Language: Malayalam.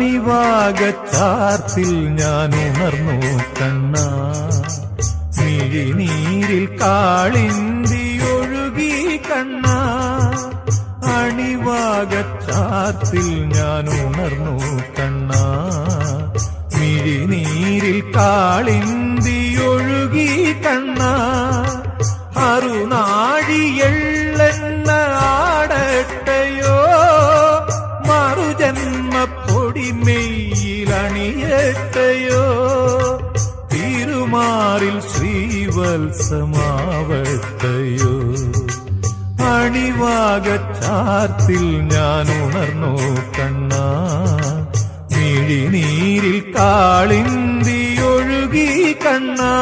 അണിവാകച്ചാർത്തിൽ ഞാൻ ഉണർന്നു കണ്ണാ, മിഴിനീരിൽ കാളിന്തി ഒഴുകി കണ്ണാ. അണിവാകച്ചാർത്തിൽ ഞാൻ ഉണർന്നു കണ്ണാ, മിഴിനീരിൽ കാളിന്തി ഒഴുകി കണ്ണാ. അറുനാഴിയെള്ളെണ്ണ ആടട്ടയോ, മറുജന്മപ്പൊടിമെയിലണിയട്ടയോ, തിരുമാറിൽ ശ്രീവത്സമാവട്ടയോ. അണിവാകച്ചാർത്തിൽ ഞാൻ ഉണർന്നു കണ്ണാ, മിഴിനീരിൽ കാളിന്തി ഒഴുകി കണ്ണാ.